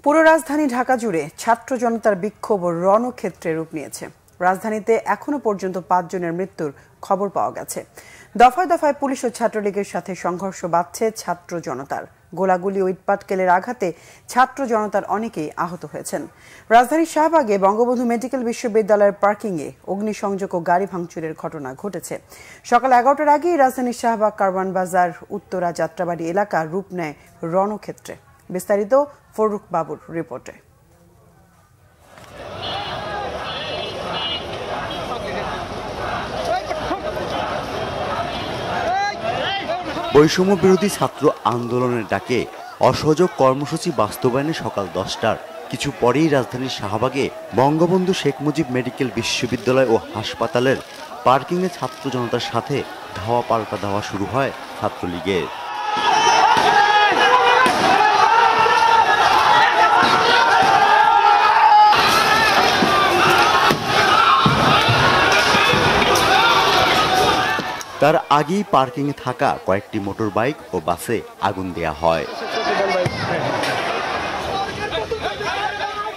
পুরো রাজধানী ঢাকা জুড়ে ছাত্র জনতার বিক্ষোভ রণক্ষেত্রে রূপ নিয়েছে। রাজধানীতে এখনো পর্যন্ত 5 জনের মৃত্যুর খবর পাওয়া গেছে। দফায় দফায় পুলিশ ও ছাত্রলীগের সাথে সংঘর্ষ বাড়ছে ছাত্র জনতার। গোলাগুলি ও ইটপাটকেলের আঘাতে ছাত্র জনতার অনেকেই আহত হয়েছেন। রাজধানীর শাহবাগে বঙ্গবন্ধু মেডিকেল বিশ্ববিদ্যালয়ের পার্কিংয়ে অগ্নিসংযোগ ও গাড়ি ভাঙচুরের ঘটনা ঘটেছে। সকাল 11টার আগেই রাজধানীর শাহবাগ, কারওয়ান বাজার, উত্তরা, যাত্রাবাড়ি এলাকা রূপ নেয় রণক্ষেত্রে। বিস্তারিত ফরুক বাবুর রিপোর্টে। বৈষম্য বিরোধী ছাত্র আন্দোলনের ডাকে অসহযোগ কর্মসূচি বাস্তবায়নে সকাল 10টার কিছু পরেই রাজধানীর শাহবাগে বঙ্গবন্ধু শেখ মুজিব মেডিকেল বিশ্ববিদ্যালয় ও হাসপাতালের পার্কিংয়ে ছাত্র জনতার সাথে ধাওয়া পাল্টা ধাওয়া শুরু হয় ছাত্রলীগের। তার আগেই পার্কিংয়ে থাকা কয়েকটি মোটর বাইক ও বাসে আগুন দেয়া হয়।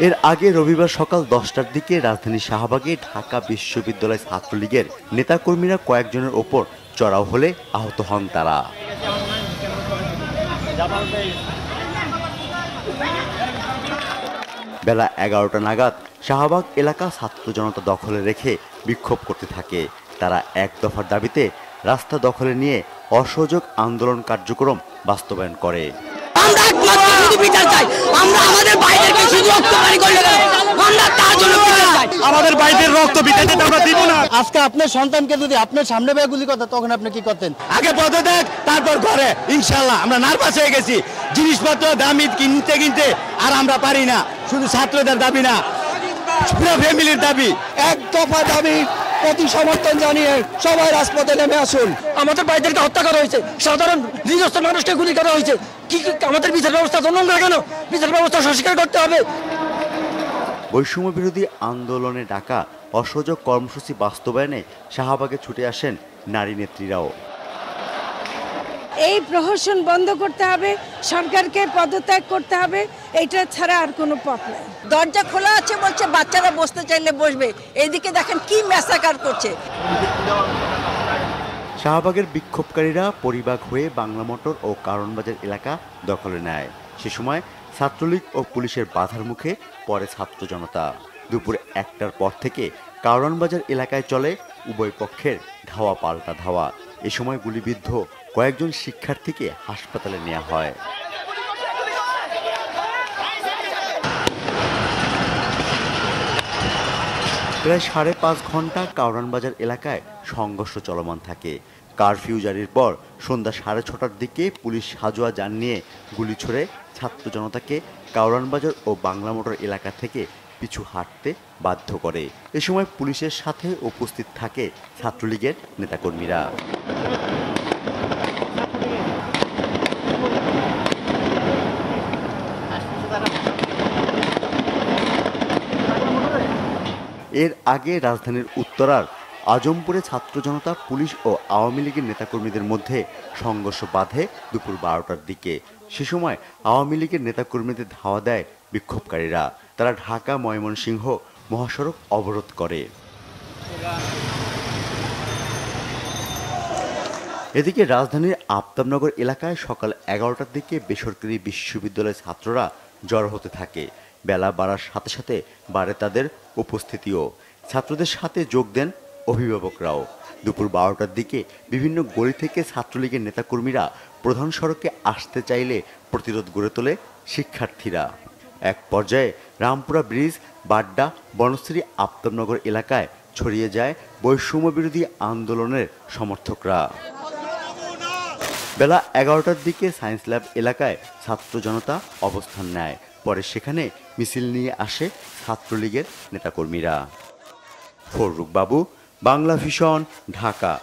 এর আগে রবিবার সকাল 10টার দিকে রাজধানীর শাহবাগে ঢাকা বিশ্ববিদ্যালয় ছাত্রলীগের নেতাকর্মীরা কয়েকজনের ওপর চড়াও হলে আহত হন তারা। বেলা 11টা নাগাদ শাহবাগ এলাকা ছাত্র জনতা দখলে রেখে বিক্ষোভ করতে থাকে। তারা এক দফার দাবিতে রাস্তা দখলে নিয়ে অসহযোগ আন্দোলন কার্যক্রম বাস্তবায়ন করে। আমাদের ভাইদের রক্ত বিতাইতে আমরা দিব না। আজকে আপনার সন্তানকে যদি আপনার সামনে বেয়ে গুলি করতেন তখন আপনি কি করতেন? আগে পদত্যাগ, তারপর ঘরে। ইনশাআল্লাহ আমরা নার্ভাস হয়ে গেছি। জিনিসপত্র দামি কিনতে কিনতে আর আমরা পারি না। শুধু ছাত্রদের দাবি না, পুরো ফ্যামিলির দাবি। এক দফা দাবি প্রতি সমর্থন জানিয়ে সবাই রাজপথে নেমে আসুন। আমাদের ভাইদেরকে হত্যা করা হয়েছে, সাধারণ নিজস্ব মানুষকে গুলি করা হয়েছে। কি আমাদের বিচার ব্যবস্থা তন্নঙ্গা কেন? বিচার ব্যবস্থা সংস্কার করতে হবে। বৈষম্য বিরোধী আন্দোলনে ডাকা অসহযোগ কর্মসূচি বাস্তবায়নে শাহবাগে ছুটে আসেন নারী নেত্রীরাও। এই প্রহসন বন্ধ করতে হবে, সরকারকে পদত্যাগ করতে হবে, এটা ছাড়া আর কোনো পথ নাই। দরজা খোলা আছে বলছে বাচ্চারা বসতে চাইলে বসবে, এইদিকে দেখেন কি ম্যাসাকার করছে। শাহবাগের বিক্ষোভকারীরা পরিবাগ হয়ে বাংলা মোটর ও কারওয়ান বাজার এলাকা দখলে নেয়। সে সময় ছাত্রলীগ ও পুলিশের বাধার মুখে পড়ে ছাত্র জনতা। দুপুর 1টার পর থেকে কারওয়ান বাজার এলাকায় চলে উভয় পক্ষের ধাওয়া পাল্টা ধাওয়া। এ সময় গুলিবিদ্ধ কয়েকজন শিক্ষার্থীকে হাসপাতালে নেওয়া হয়। প্রায় 5.5 ঘন্টা কারওয়ান বাজার এলাকায় সংঘর্ষ চলমান থাকে। কারফিউ জারির পর সন্ধ্যা 6:30টার দিকে পুলিশ সাজোয়া যান নিয়ে গুলি ছুড়ে ছাত্র জনতাকে কারওয়ান বাজার ও বাংলা মোটর এলাকা থেকে পিছু হাঁটতে বাধ্য করে। এ সময় পুলিশের সাথে উপস্থিত থাকে ছাত্রলীগের নেতাকর্মীরা। এর আগে রাজধানীর উত্তরার আজমপুরে ছাত্র জনতা, পুলিশ ও আওয়ামী লীগের নেতাকর্মীদের মধ্যে সংঘর্ষ বাধে দুপুর 12টার দিকে। সে সময় আওয়ামী লীগের নেতাকর্মীদের ধাওয়া দেয় বিক্ষোভকারীরা। তারা ঢাকা ময়মনসিংহ মহাসড়ক অবরোধ করে। এদিকে রাজধানীর আফতাবনগর এলাকায় সকাল 11টার দিকে বেসরকারি বিশ্ববিদ্যালয়ের ছাত্ররা জড়ো হতে থাকে। বেলা বাড়ার সাথে সাথে বাড়ে তাদের উপস্থিতিও। ছাত্রদের সাথে যোগ দেন অভিভাবকরাও। দুপুর 12টার দিকে বিভিন্ন গলি থেকে ছাত্রলীগের নেতাকর্মীরা প্রধান সড়কে আসতে চাইলে প্রতিরোধ গড়ে তোলে শিক্ষার্থীরা। এক পর্যায়ে রামপুরা ব্রিজ, বাড্ডা, বনশ্রী, আফতাবনগর এলাকায় ছড়িয়ে যায় বৈষম্য বিরোধী আন্দোলনের সমর্থকরা। বেলা 11টার দিকে সায়েন্স ল্যাব এলাকায় ছাত্র জনতা অবস্থান নেয়। পরে সেখানে মিছিল নিয়ে আসে ছাত্রলীগের নেতাকর্মীরা। ফরুক বাবু, বাংলা ভিশন, ঢাকা।